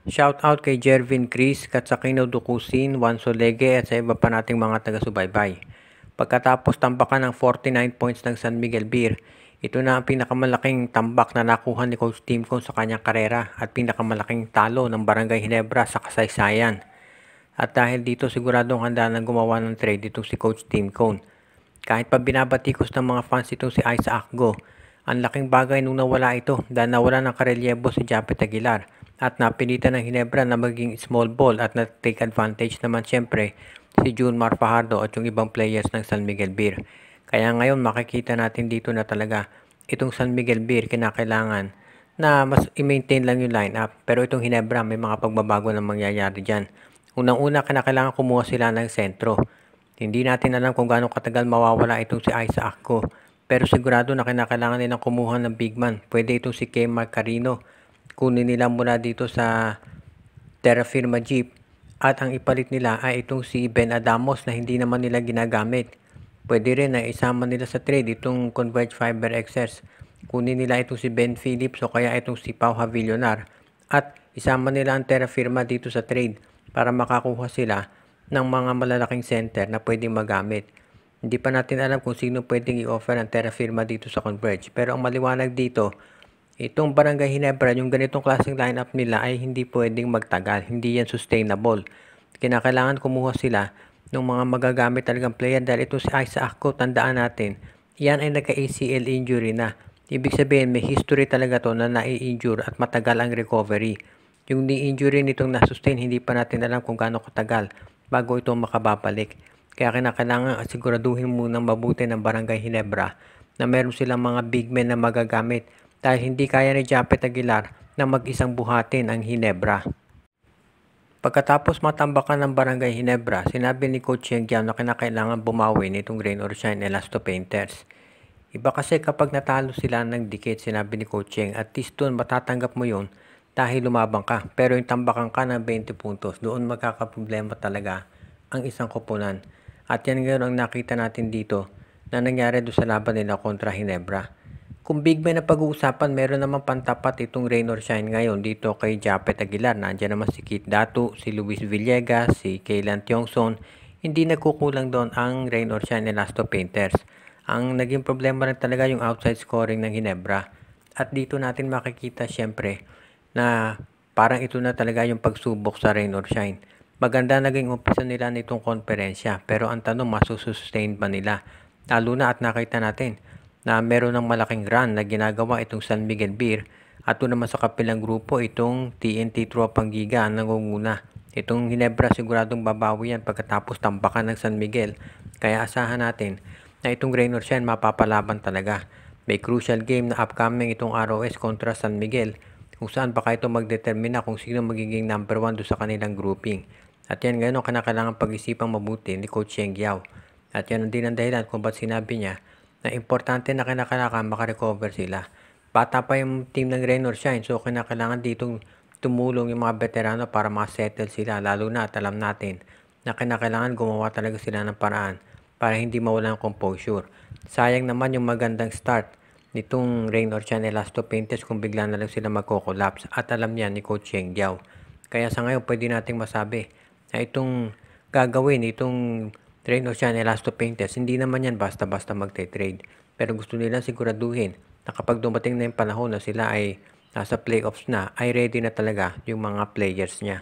Shoutout kay Jervin Chris, Katsakino Dukusin, Juan Solege at sa iba pa nating mga taga-subaybay. Pagkatapos tambakan ng 49 points ng San Miguel Beer, ito na ang pinakamalaking tambak na nakuha ni Coach Tim Cone sa kanyang karera at pinakamalaking talo ng Barangay Ginebra sa kasaysayan. At dahil dito siguradong handa nang gumawa ng trade itong si Coach Tim Cone. Kahit pa binabatikos ng mga fans itong si Isaac Go, ang laking bagay nung nawala ito dahil nawala ng karelyebo si Japet Aguilar at napilitan ng Ginebra na maging small ball at na-take advantage naman siyempre si Junmar Fajardo at yung ibang players ng San Miguel Beer. Kaya ngayon makikita natin dito na talaga itong San Miguel Beer kinakailangan na mas i-maintain lang yung lineup, pero itong Ginebra may mga pagbabago na mangyayari dyan. Unang-una kinakailangan kumuha sila ng sentro. Hindi natin alam kung gaano katagal mawawala itong si Isaac Go, pero sigurado na kinakailangan nilang kumuha ng big man. Pwede itong si Kemar Carino. Kunin nila mula dito sa Terra Firma Jeep at ang ipalit nila ay itong si Ben Adamos na hindi naman nila ginagamit. Pwede rin na isama nila sa trade itong Converge Fiber XS. Kunin nila itong si Ben Phillips o kaya itong si Pau Havillonar at isama nila ang Terra Firma dito sa trade para makakuha sila ng mga malalaking center na pwedeng magamit. Hindi pa natin alam kung sino pwedeng i-offer ang Terra Firma dito sa Converge, pero ang maliwanag dito, itong Barangay Ginebra, yung ganitong klaseng lineup nila ay hindi pwedeng magtagal. Hindi yan sustainable. Kinakailangan kumuha sila ng mga magagamit talagang player dahil ito si Isaac Go, tandaan natin, yan ay nagka-ACL injury na. Ibig sabihin may history talaga to na nai-injure at matagal ang recovery. Yung knee injury nitong na-sustain, hindi pa natin alam kung gaano katagal bago ito makababalik. Kaya kinakailangan asiguraduhin munang mabuti ng Barangay Ginebra na meron silang mga big men na magagamit dahil hindi kaya ni Japet Aguilar na mag-isang buhatin ang Ginebra. Pagkatapos matambakan ng Barangay Ginebra, sinabi ni Coach Yeng Giao na kinakailangan bumawi nitong Rain or Shine Elasto Painters. Iba kasi kapag natalo sila ng dikit, sinabi ni Coach Yeng, at least doon matatanggap mo yun dahil lumabang ka. Pero yung tambakan ka ng 20 puntos, doon magkakaproblema talaga ang isang koponan. At yan ngayon ang nakita natin dito na nangyari doon sa laban nila kontra Ginebra. Kung big man na pag-uusapan, meron naman pantapat itong Rain or Shine ngayon dito kay Japet Aguilar. Nandiyan naman si Kit Datu, si Luis Villegas, si Kaylan Tiongson. Hindi nagkukulang doon ang Rain or Shine Elasto Painters. Ang naging problema rin talaga yung outside scoring ng Ginebra. At dito natin makikita syempre na parang ito na talaga yung pagsubok sa Rain or Shine. Maganda naging umpisa nila nitong konferensya, pero ang tanong, masusustain ba nila? Lalo na at nakita natin na meron ng malaking run na ginagawa itong San Miguel Beer at doon naman sa kapilang grupo itong TNT Tropang Giga ang nangunguna. Itong Ginebra siguradong babawi yan pagkatapos tambakan ng San Miguel, kaya asahan natin na itong Rain or Shine mapapalaban talaga. May crucial game na upcoming itong ROS kontra San Miguel kung saan baka ito magdetermina kung sino magiging number 1 doon sa kanilang grouping. At yan ngayon ang kinakailangan pag-isipang mabuti ni Coach Yeng Giao. At yan din ang dahilan kung ba't sinabi niya na importante na kinakailangan makarecover sila. Bata pa yung team ng Rain or Shine, so kinakailangan ditong tumulong yung mga veterano para ma-settle sila, lalo na at alam natin na kinakailangan gumawa talaga sila ng paraan para hindi mawala ng composure. Sayang naman yung magandang start nitong Rain or Shine Elasto Painters kung bigla na lang sila magko-collapse at alam niya ni Coach Yeng Giao. Kaya sa ngayon pwede nating masabi na itong gagawin, itong Rain or Shine Elasto Painters, hindi naman yan basta-basta magte-trade. Pero gusto nila siguraduhin na kapag dumating na yung panahon na sila ay nasa playoffs na, ay ready na talaga yung mga players niya.